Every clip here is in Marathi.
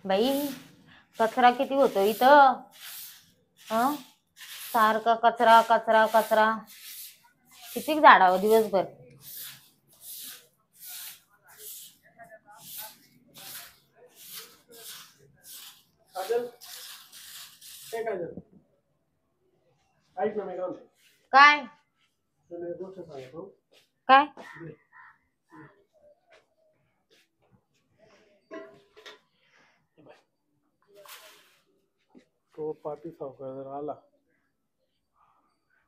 बाई कचरा किती होतो इथं. हं सारखा कचरा कचरा कचरा. किती झाडावं दिवसभर. काय काय तो पाटी सावकार आला.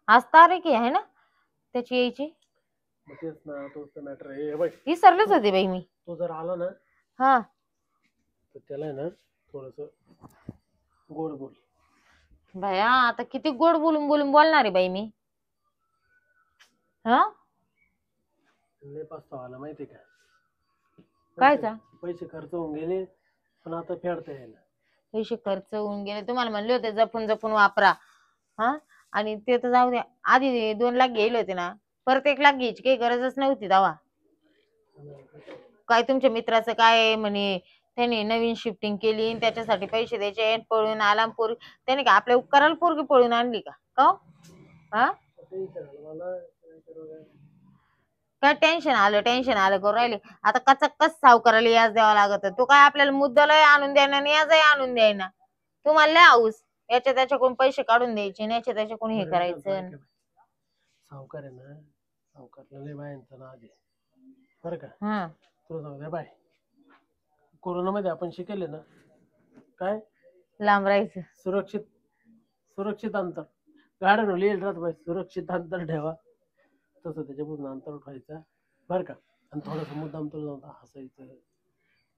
आज तारीख आहे ना त्याची यायची. तेच ना तोच मॅटर आहे बघ. विसरलेच होते बाई मी. तो जर आला ना हा तर त्याला ना थोडस गोड बोल. भया आता किती गोड बोलून बोलून बोलणार आहे बाई मी. हा लय पस्तावा आला माहिती का. कायचा पैसे खर्च होऊन गेले पण आता फेडता येईना. पैसे खर्च होऊन गेले तुम्हाला म्हणले होते जपून जपून वापरा. हा आणि ते तर जाऊ द्या. आधी 2 लाख घ्यायला होते ना. परत 1 लाख घ्यायची काही गरजच नव्हती तेव्हा. काय तुमच्या मित्राचं काय म्हणे त्याने नवीन शिफ्टिंग केली त्याच्यासाठी पैसे द्यायचे पळून आला त्याने का आपल्या उपकाराला पोरगी पळून आणली का हा काय टेन्शन आलं करू राहिले. आता कच सावकाराला याज द्यावा लागत. तो काय आपल्याला मुद्दल आणून द्यायना आणि याजही आणून द्यायना. तुम्हाला लय हाऊस याच्या त्याच्याकडून पैसे काढून द्यायचे याच्या त्याच्याकडून हे करायचं. सावकार आहे ना सावकारला लय बायांचा नाद आहे बरं का. तुला सांगते बाय कोरोनामध्ये आपण शिकले ना काय लांब राहायचं. सुरक्षित अंतर गाड्यानं लिहिलं राहत बाई सुरक्षित अंतर ठेवा. तसं त्याच्यापासून अंतर उठवायचं बरं का. आणि थोडस मुद्दाम तुला जाऊन हसायचं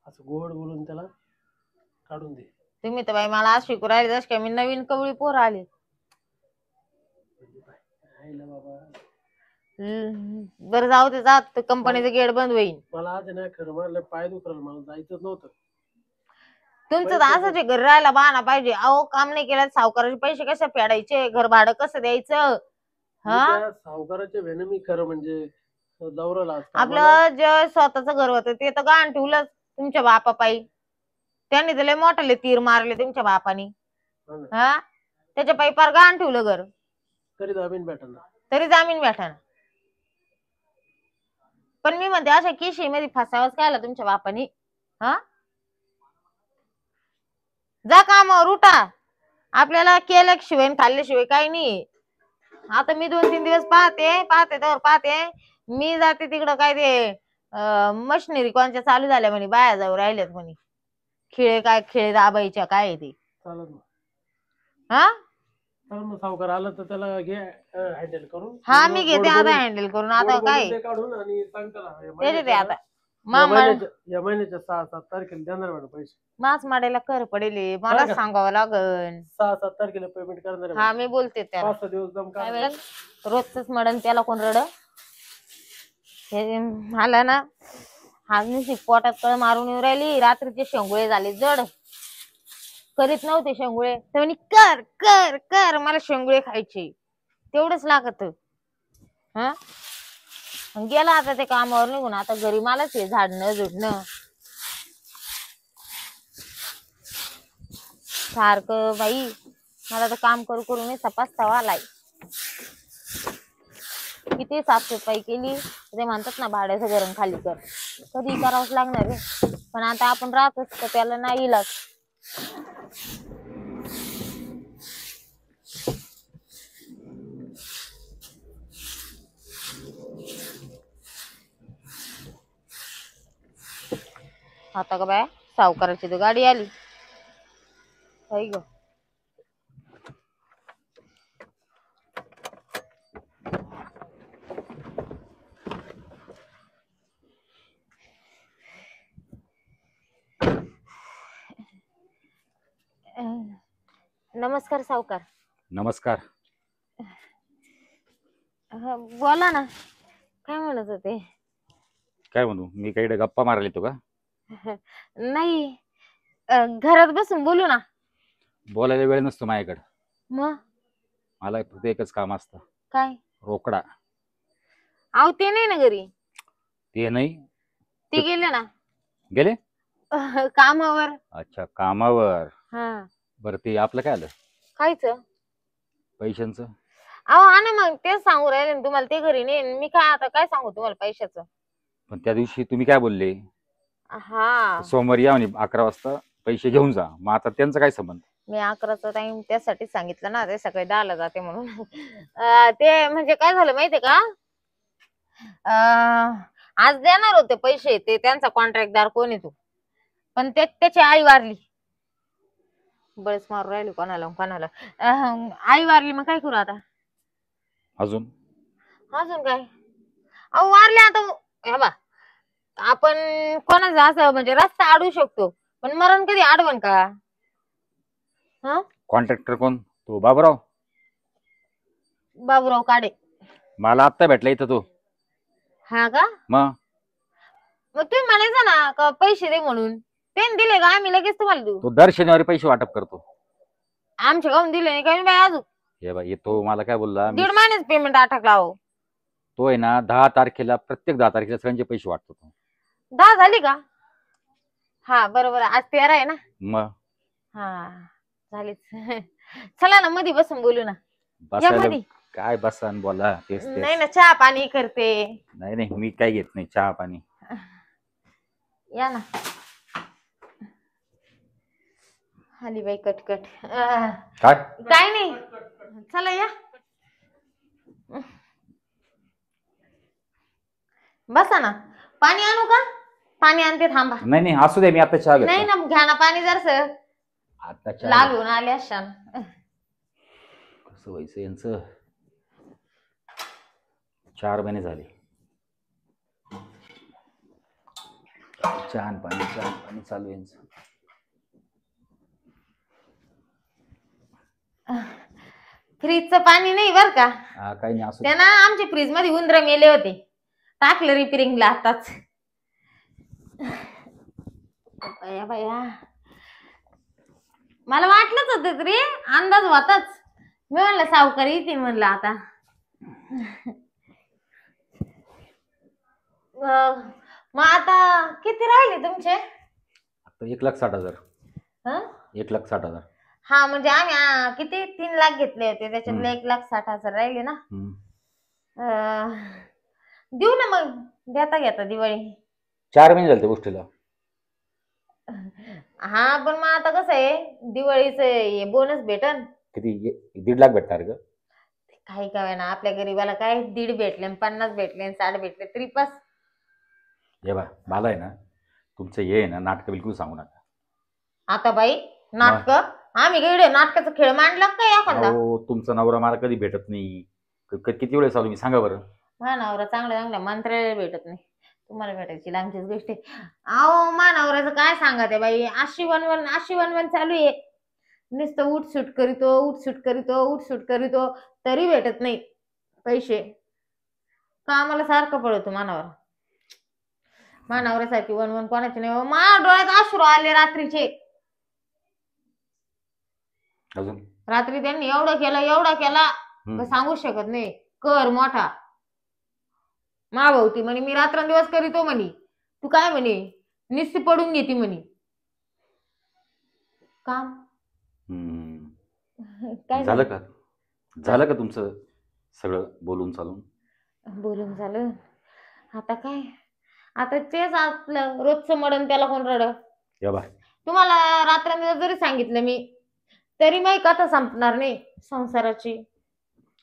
असं गोड बोलून त्याला काढून दे. तुम्ही तर बाई मला आज शिकू राहिले जस काय मी नवीन कवळी पोर आली. बाबा बरं जाऊ दे जात कंपनीचं गेट बंद होईल. मला आज ना खरं मला पाय दुखलं मला जायचंच नव्हतं. तुमचं तर असंच घर राहायला बहाना पाहिजे. अहो काम नाही केलं सावकाराचे पैसे कसे फेडायचे घर भाडं कसं द्यायचं. हा सावकाराच्या वेळेने मी खरं म्हणजे दौराला आपलं जे स्वतःच घर होतं ते तर गहाण ठेवलं तुमच्या बापा पायी. त्यांनी तर लय मोठाले तीर मारले तुमच्या बापानी. हा त्याच्या पायी पार गहाण ठेवलं घर. तरी जामीन भेटाना. पण मी म्हणते अशा किशी मध्ये फसावच काय तुमच्या बापानी. हा जा कामावर उठा. आपल्याला केल्याशिवाय खाल्ल्याशिवाय काही नाही. आता मी 2-3 दिवस पाहते मी जाते तिकडं काय ते मशिनरी कोणच्या चालू झाल्या म्हणे बाया जाऊ राहिल्यात म्हणे. खेळ दाबायच्या काय ते हा सावकार आला तर त्याला घे हँडल करून. हा मी घेते आता हँडल करून. आता काय काढून आणि सांगता आता या महिन्याच्या 6-7 तारखेला देणार मॅडम पैसे. मास माडायला कर पडेल मला सांगावं लागल. 6-7 तारखेला पेमेंट करणार. हा मी बोलते त्याला 5 दिवस दम रोजच मडन त्याला कोण रड आला ना. हा नुसती पोटात कळ मारून येऊ राहिली. रात्रीचे शेंगुळे झाले जड. करीत नव्हते शेंगुळे तर म्हणे कर कर कर मला शेंगुळे खायचे तेवढंच लागत. हा गेला आता ते कामावर निघून. आता घरी मलाच हे झाडणं झुडणं सारखं बाई. मला तर काम करू करून पस्तावा आलाय. किती साफसफाई केली ते म्हणतात ना भाड्याचं गरम खाली कर. कधी करावंच लागणार आहे. पण आता आपण राहतोच तर त्याला नाही इलाज. आता का बाय सावकाराची तर गाडी आली. ग नमस्कार सावकार. नमस्कार. बोला ना काय म्हणत होते. काय म्हणू मी काही गप्पा मारायला येतो का. नाही घरात बसून बोलू ना. बोलायला वेळ नसतो माझ्याकडे. मग मला फक्त एकच काम असतं. काय. रोकडा. अहो ते नाही ना घरी. ते नाही ते गेले ना. गेले कामावर. अच्छा, कामावर. हा. बरं ते आपलं काय आलं कायच? पैशांचं? अहो हा ना, मग तेच सांगू राहिले ना तुम्हाला, ते घरी नाही. मी काय आता काय सांगू तुम्हाला पैशाचं. पण त्या दिवशी तुम्ही काय बोलले? हा, सोमवारी या म्हणे 11 वाजता पैसे घेऊन जा. मग आता त्यांचा काय संबंध? मी 11चा टाइम त्यासाठीच सांगितलं ना, ते सकाळी 10ला जाते म्हणून. ते म्हणजे काय झालं माहितीये का, आज देणार होते पैसे, ते त्यांचा कॉन्ट्रॅक्टदार कोण आहे तो, पण त्याची आई वारली. बळच मारू राहिली कोणाला कोणाला. आई वारली, मग काय करू आता? अजून अजून काय, अहो वारले आता. हे बा, आपण कोणाचा असं म्हणजे रस्ता अडवू शकतो, पण मरण कधी अडवण का? हा, कॉन्ट्रॅक्टर कोण? तो बाबूराव. बाबूराव काडे. मला आत्ता भेटला इथं तो. हा का? मग मग तुम्ही म्हणायचं ना का पैसे दे म्हणून, ते दिले का आम्ही लगेच तुम्हाला देऊ. तो दर शनिवारी पैसे वाटप करतो. आमच्या गावून दिले नाही का बाई अजून? हे बाई, तो मला काय बोलला, 1.5 महिन्याच पेमेंट अटकला. हो, तो आहे ना 10 तारखेला, प्रत्येक 10 तारखेला सगळ्यांचे पैसे वाटतो तो. 10 झाली का? हा बरोबर, आज 13 आहे ना. मग हा, झालीच. चला ना मध्ये बसून बोलू ना. या बसायला मध्ये. काय बसा आणि बोला तेच नाही तेच. ना, चहा पाणी करते. नाही नाही, मी काय घेत नाही चहा पाणी. या ना. आली बाई कटकट. काय काय नाही, चला या. बसा ना. पाणी आणू का? पाणी आणते, थांबा. नाही नाही, असू दे, मी आता चहा नाही घेतो. ना, घ्या ना पाणी जरसं. आता चहा लाल होऊन आले अशान. कसं व्हायचं यांचं. 4 महिने झाले चहा पाणी चालू यांचं. फ्रीजचं पाणी नाही बर का. हा, काही नाही, असू दे. त्यांना आमच्या फ्रीज मध्ये उंदर मेले होते, टाकलं रिपेरिंगला आताच. बया बया, मला वाटलंच होतं तरी, अंदाज होताच. मी म्हणलं सावकारी येते म्हणलं आता. मग आता किती राहिले तुमचे? आता 1,60,000. हं? 1,60,000. हा, म्हणजे आम्ही किती 3 लाख घेतले होते, त्याच्यातले 1,60,000 राहिले ना. देऊ ना मग, देता घेता दिवाळी. 4 महिने झाले त्या गोष्टीला. हा, पण मग आता कसं आहे, दिवाळीचं बोनस भेटन. किती? 1.5 लाख भेटणार ग? काही काय ना, आपल्या गरीबाला काय 1.5 भेटले, 50 भेटले, 60 भेटले तरी बस. हे बा, मला आहे ना तुमचं हे आहे ना नाटक बिलकुल सांगू नका. आता बाई नाटक, आम्ही गेले नाटकाचा खेळ मांडला काय एखादा? हो, तुमचा नवरा मला कधी भेटत नाही. किती वेळेस आलो मी, सांगा बरं. मानावरा चांगल्या चांगल्या मंत्र्याला भेटत नाही, तुम्हाला भेटायची लांबचीच गोष्ट आहे. अहो मानावराचं काय सांगा ते बाई, अशी वनवन चालू आहे. नुसतं उठसूट करीतो तरी भेटत नाही पैसे. का आम्हाला सारखं पडतो मानावऱ्यासारखी वनवन कोणाची नाही. माझ्या डोळ्यात अश्रू आले रात्रीचे. अजून रात्री त्यांनी एवढा केला तर सांगू शकत नाही. कर मोठा माभवती म्हणे, मी रात्रंदिवस करीतो म्हणे. तू काय म्हणे, निस्ती पडून घेते म्हणे काम. काय झालं का तुमचं सगळं बोलून झालं? आता काय, आता तेच आपलं रोजचं मडण, त्याला कोण रड. तुम्हाला रात्रंदिवस जरी सांगितलं मी, तरी माझी कथा संपणार नाही संसाराची.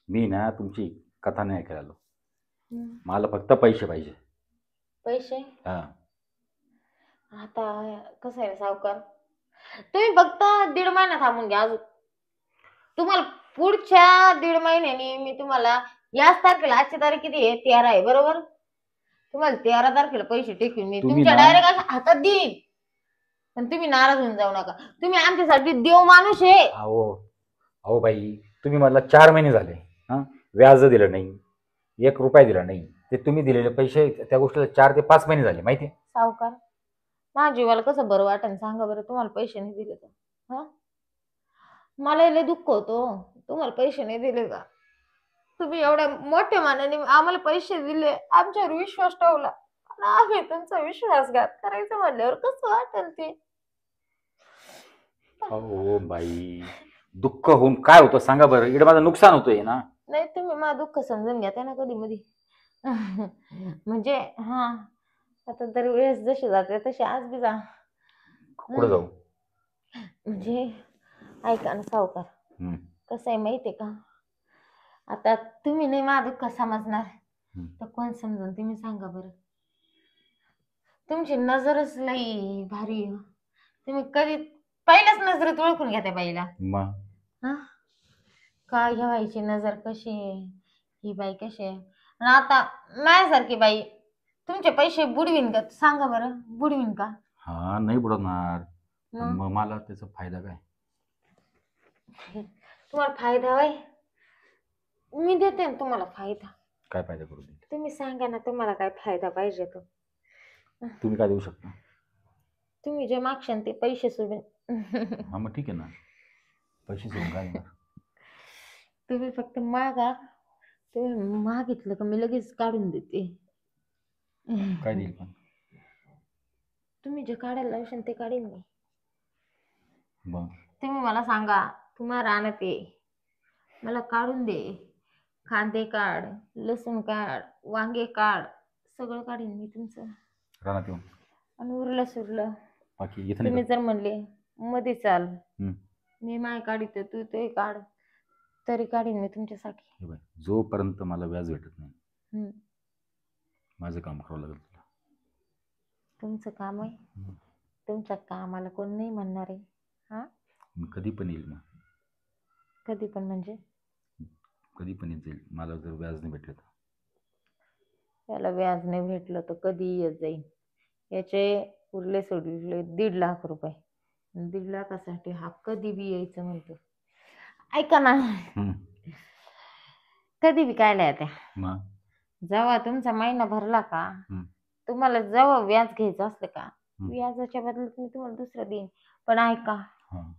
मी ना तुमची कथा नाही ऐकायला आलो. मला फक्त पैसे पाहिजे. पैसे? हा. आता कसं आहे सावकार, तुम्ही फक्त 1.5 महिना थांबून घ्या. अजून तुम्हाला पुढच्या 1.5 महिन्यानी मी तुम्हाला, याच तारखेला, आजची तारीख किती आहे? 13 आहे बरोबर. तुम्हाला 13 तारखेला पैसे टेकून मी तुमच्या डायरेक्ट हातात देईन. पण तुम्ही नाराज होऊन जाऊ नका, तुम्ही आमच्यासाठी देव माणूस आहे. अहो बाई, तुम्ही मला 4 महिने झाले व्याज दिलं नाही, 1 रुपया दिला नाही. ते तुम्ही दिलेले पैसे त्या गोष्टीला 4 ते 5 महिने झाले माहिती. सावकार, माझ्या जीवाला कसं बरं वाटन सांगा बरं, तुम्हाला पैसे नाही दिले तर. मला लय दुःख होतो, तुम्हाला पैसे नाही दिले का. तुम्ही एवढ्या मोठ्या मानाने आम्हाला पैसे दिले, आमच्यावर विश्वास ठेवला, पण आम्ही तुमचा विश्वासघात करायचं म्हणल्यावर कसं वाटेल ते. हो बाई, दुःख होऊन काय होतं सांगा बरं, इकडे माझं नुकसान होतंय ना. नाही तुम्ही माझं दुःख समजून घ्या ना कधी मधी. म्हणजे हा, आता दर वेळेस जशी जाते तशी आज बी जा. कुठं जाऊ? म्हणजे ऐका ना सावकार, हम्म, कसं आहे माहितीये का, आता तुम्ही नाही माझं दुःख समजणार हम्म. तर कोण समजून तुम्ही सांगा बरं. तुमची नजरच लई भारी आहे. तुम्ही कधी पहिल्याच नजरेत ओळखून घ्या त्या बाईला. मग हा, काय ह्या बाईची नजर कशी आहे, ही बाई कशी आहे. आणि आता माझ्यासारखी बाई तुमचे पैसे बुडवीन का सांगा बरं, बुडवीन का? हा, नाही बुडवणार. मग मग मला त्याचा फायदा काय? तुम्हाला फायदा होय, मी देते ना तुम्हाला फायदा. काय फायदा करू दे? तुम्ही सांगा ना तुम्हाला काय फायदा पाहिजे तो. तुम्ही काय देऊ शकता? तुम्ही जे मागशाल ते पैसे सोडून. हा मग ठीक आहे ना, पैसे सोडून काय देणार? तुम्ही फक्त मागा, तुम्ही मागितलं का मी लगेच काढून देते. काय देईल पण? तुम्ही जे काढायला लावशाल ते काढीन मी. मग तुम्ही मला सांगा तुम्हाला राहण्यात ये, मला काढून दे. कांदे काढ, लसूण काढ, वांगे काढ, सगळं काढीन मी तुमचं. रानात येऊन आणि उरलं सुरलं बाकी इथं तुम्ही नाही जर म्हणले मध्ये चाल, हम्म. मी माय काढित तू ते काढ, तरी काढीन मी तुमच्यासाठी. हे बाय, जोपर्यंत मला व्याज भेटत नाही हम्म. माझं काम करावं लागेल तुला. तुमचं काम आहे, हम्म. तुमच्या कामाला कोण नाही म्हणणार आहे. हा, मी कधी पण येईल, मग कधी पण म्हणजे कधी पण येईल, मला जर व्याज नाही भेटलं तर. त्याला व्याज नाही भेटलं तर कधी येत जाईल. याचे उरले सोडले 1.5 लाख रुपये. 1.5 लाखासाठी हा कधी बी यायचं म्हणतो. ऐका ना, हम्म. कधी बी कायला येत्या. मग जेव्हा तुमचा महिना भरला का, हम्म. तुम्हाला जेव्हा व्याज घ्यायचं असलं का, हम्म. व्याजाच्या बदल्यात मी तुम्हाला दुसरं देईन. पण ऐका, हा,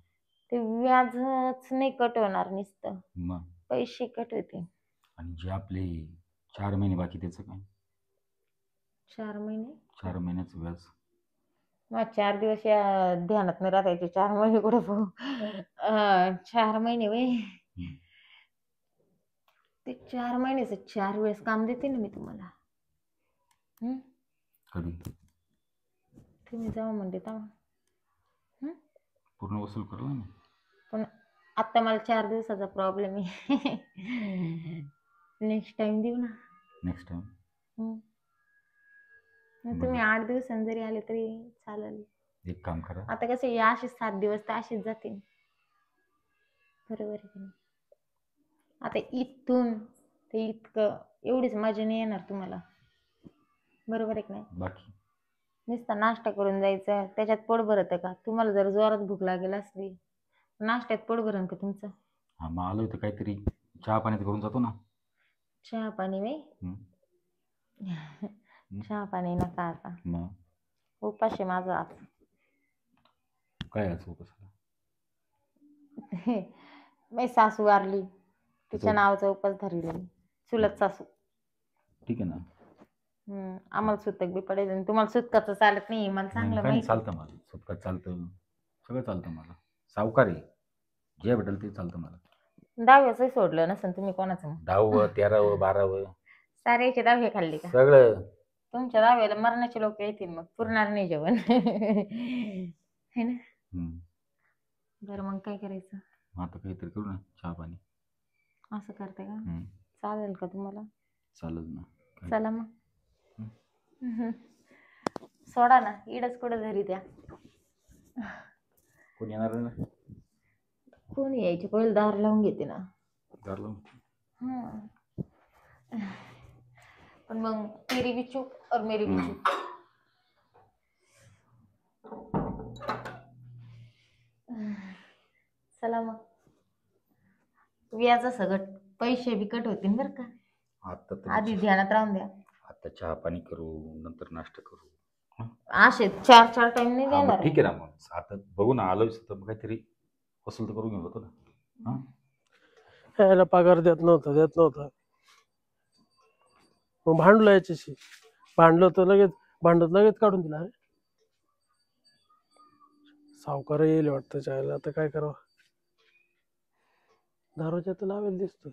ते व्याजच नाही कट होणार, नुसतं मग पैसे कट होते. आणि जे आपले 4 महिने बाकी त्याचं काय? 4 महिने 4 महिन्याचं व्याज. मग 4 दिवस या ध्यानात नाही राहायचे, 4 महिने कुठं भाऊ. 4 महिने वय, हम्म. ते 4 महिन्याचं 4 वेळेस काम देते ना मी तुम्हाला. कधी? तुम्ही जाऊ म्हणते तेव्हा. पूर्ण वसूल करला ना. पण आता मला 4 दिवसाचा प्रॉब्लेम आहे. नेक्स्ट टाइम देऊ ना. नेक्स्ट टाइम मग तुम्ही 8 दिवसांनी जरी आले तरी चालेल. एक काम करा, आता कसं या असे 7 दिवस तर असेच जातील, बरोबर आहे की नाही. आता इथून ते इतकं एवढीच मजा नाही येणार तुम्हाला, बरोबर आहे की नाही. बाकी नुसता नाश्ता करून जायचं, त्याच्यात पोट भरतं का? तुम्हाला जर जोरात भूक लागेल असली नाश्त्यात पोट भरण का तुमचं? हा, मग आलो तर काहीतरी चहा पाण्यात करून जातो ना. चहा पाणी नाही. चहा पाणी नका आता, मग उपास आहे माझा आज. काय आज उपासाला? माझी सासू वारली, तिच्या नावाचा उपास धरले मी, चुलत सासू. ठीक आहे ना. आम्हाला सुतक बी पडेल आणि तुम्हाला सुतकाचं चालत नाही, मला चांगलं काही माहिती. चालतं मला, सुटका चालतं, सगळं चालतं मला. सावकार आहे, जे भेटेल ते चालतं मला. 10वीचं सोडलं नसेल तुम्ही कोणाचं मग? 10व 13व 12व साऱ्याचे 10वी खाल्ली का? सगळं. तुमच्या 10वीला मरणाचे लोक येतील, मग पुरणार नाही जेवण. है ना. बरं मग काय करायचं? आता काहीतरी करू ना, चहा पाणी. असं करते का? चालेल का तुम्हाला? चालेल ना. चला मग. सोडा ना, इडच कुठं घरी द्या. कोण येणार ना? कोणी यायचे पहिले दार लावून घेते ना. दार लावून? पण मग तेरी भी चूक और मेरी भी चूक. चला मग, व्याज सगळं पैसे बी कट होतील बरं का. आता आधी ध्यानात राहून द्या. आता चहा पाणी करू, नंतर नाश्ता करू. असे 4 टाइम नाही देणार. ठीक आहे ना. मग आता बघू ना, आलोच तर मग काहीतरी वसूल तर करून घेऊ होतो ना. यायला पगार देत नव्हता. मग भांडलो याच्याशी, भांडलो तर लगेच भांडत लगेच काढून दिला. अरे सावकार येईल वाटतं चायला, आता काय करावं. दरवाजा तर लावेल दिसतो.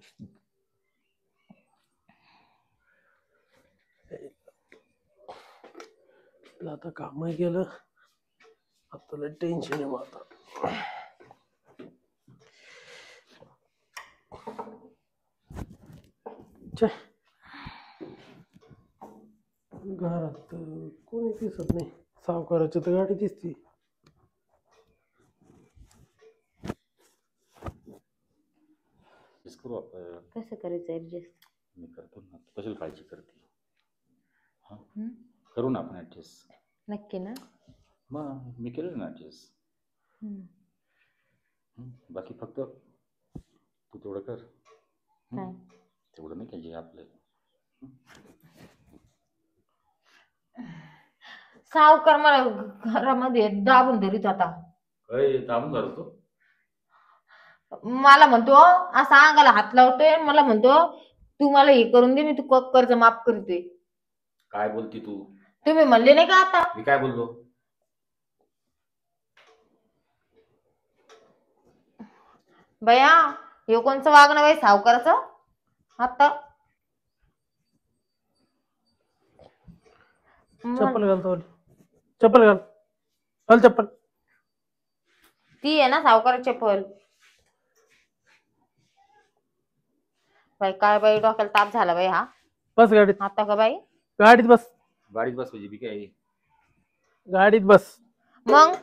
आता काम गेलं, आता टेन्शन आहे मग. आता घरात कोणी दिसत नाही. सावकाराची तर गाडी दिसते. करू आपण. कसं करायचं ऍडजस्ट? मी करतो ना, तू कशाला काळजी करते. हा करू ना आपण ऍडजस्ट. नक्की ना? मग मी केलं ना ऍडजस्ट. बाकी फक्त तू तेवढं कर. काय? तेवढं नाही पाहिजे आपलं. सावकार मला घरामध्ये दाबून धरीत होता. दाबून धरतो? मला म्हणतो, असा अंगाला हात लावतोय, मला म्हणतो तू मला हे करून दे, मी तू कर्ज माफ करतोय. काय बोलती तू? तुम्ही म्हणले नाही का आता? मी काय बोललो? बया हे कोणचं वागणं बाई सावकाराचं? आता चप्पल घालतो. चप्पल घाल. घाल चप्पल. ती आहे ना सावकार चप्पल. बाई काय बाई डोक्याला ताप झाला बाई. हा बस गाडीत. आता का बाई? गाडीत बस. गाडीत बस म्हणजे मी काय? गाडीत बस. मग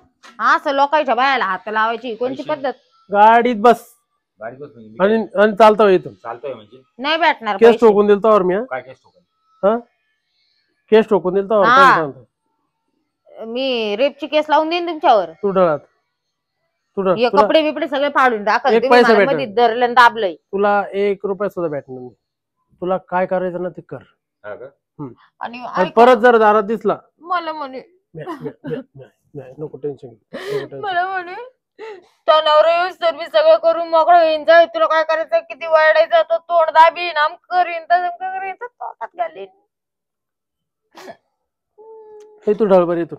असं लोकांच्या बायाला हात लावायची कोणती पद्धत? गाडीत बस. गाडीत बस म्हणजे आणि चालतोय इथून. चालतोय म्हणजे नाही भेटणार केस पैसे. ठोकून दिल तर मी. काय केस ठोकून? हा केस ठोकून दिल तर मी रेपची केस लावून देईन तुमच्यावर. तू डळात. हे कपडे बिपडे सगळे फाडून टाकल. एक तुम्ही पैसा मला भेटणार. मध्ये धरलं दाबलंय. तुला 1 रुपया सुद्धा भेटणार नाही. तुला काय करायचं ना ते कर. हा का? आणि आणि परत जर दारात दिसला मला म्हणे नको टेन्शन. मला म्हणे तणावर येऊस तर मी सगळं करून मोकळं होईन. जाय तुला काय करायचं, किती वरडायचं तो तोंड दाबीन, आम करीन तसं करीन, तोंडात घालीन. हे तू ढळभर येतो.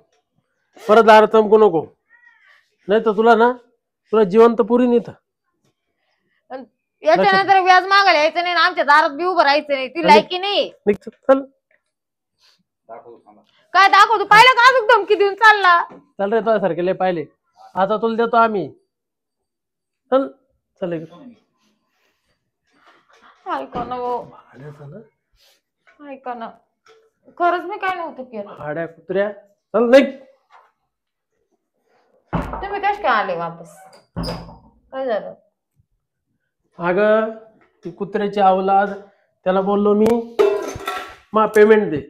परत दारात चमकू नको, नाही तर तुला जिवंत पुरी नेत. याच्यानंतर व्याज मागायला यायचं नाही, आमच्या दारात बी उभं राहायचं नाही. ती लायकी नाही. चल काय दाखवतो? पाहिलं का अजून धमकी देऊन चालला. चल रे, तुझ्यासारखे लय पाहिले. आता तुला देतो आम्ही. चल चल. ऐका ना ऐका ना, खरंच मी काय नव्हतं केलं. हाड्या कुत्र्या चल नाही. तुम्ही कश काय आले वापस? काय झालं? अगं ती कुत्र्याची अवलाद, त्याला बोललो मी मा पेमेंट दे.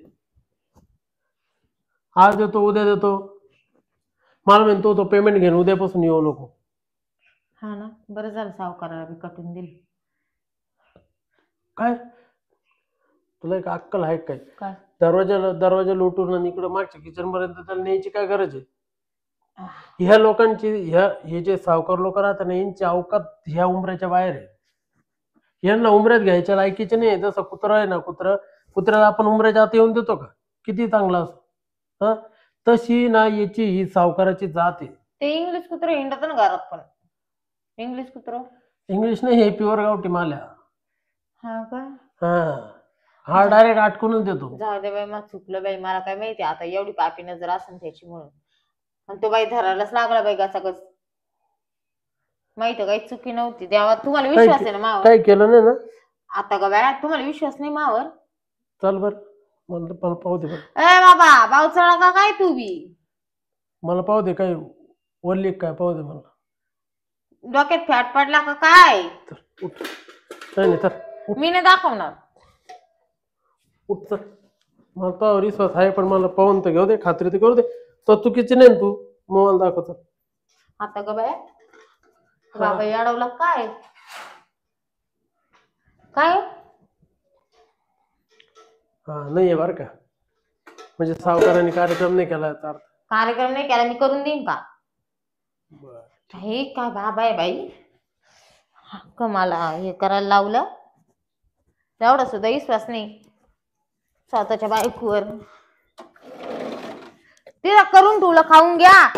आज देतो उद्या देतो. मला म्हणतो तो पेमेंट घेऊन उद्यापासून येऊ नको. हा ना, बरं झालं सावकाराला मी कटून दिली. काय तुला एक अक्कल आहे काय? काय? दरवाजा लोटून आणि इकडं मागच्या किचन पर्यंत त्याला न्यायची काय गरज आहे? ह्या लोकांची हे जे सावकार लोक राहतात ना, यांची अवकात ह्या उमऱ्याच्या बाहेर आहे. यांना उमऱ्यात घ्यायच्या लायकीचे नाही. जसं कुत्रा आहे ना, कुत्र्याला आपण उमऱ्याच्या आत येऊन देतो का? किती चांगला असो. हा तशी ना याची ही सावकाराची जात आहे. ते इंग्लिश कुत्र हिंडत ना घरात पण. इंग्लिश कुत्र इंग्लिश नाही, हे प्युअर गावठी माल्या. हा का? हा डायरेक्ट आटकूनच देतो. जाऊ दे बाई, मग चुकलं बाई. मला काय माहिती आता एवढी पापी नजर असेल त्याची म्हणून. आणि तो बाई धरायलाच लागला बाई गचागच. माहिती काही चुकी नव्हती. देवा तुम्हाला विश्वास आहे ना मावर? काय केलं नाही ना आता का बाय तुम्हाला विश्वास नाही मावर? चल बर, मला पाहू दे. ए बाबा बावचळा का काय तू बी? मला पाहू दे काय वल्ली काय पाहू दे. मला डोक्यात फॅट पडला का काय? मी नाही दाखवणार. उठ चल. मला पाहू विश्वास आहे, पण मला पाहून तर घेऊ दे, खात्री तर करू दे. तो चुकीची नाही तू, मग मला दाखव. आता का बाय बाबा अडवला काय? काय हा नाहीये बर का, म्हणजे सावकारांनी कार्यक्रम नाही केला. कार्यक्रम नाही केला, मी करून देईन का? हे काय बाबा आहे बाई, हक्क मला हे करायला लावलं. एवढा सुद्धा विश्वास नाही स्वतःच्या बायकोवर. तिला करून ठेवलं, खाऊन घ्या.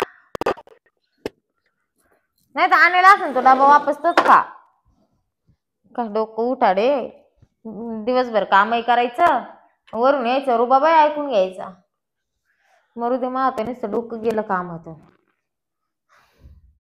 नाही तर आणायला असेल तो डबा वापस तोच खा. का डोकं उठाडे. दिवसभर कामही करायचं, वरून यायचं रुबाबाई ऐकून घ्यायचा. मरू दे, मग आता नुसतं डोकं गेलं कामात.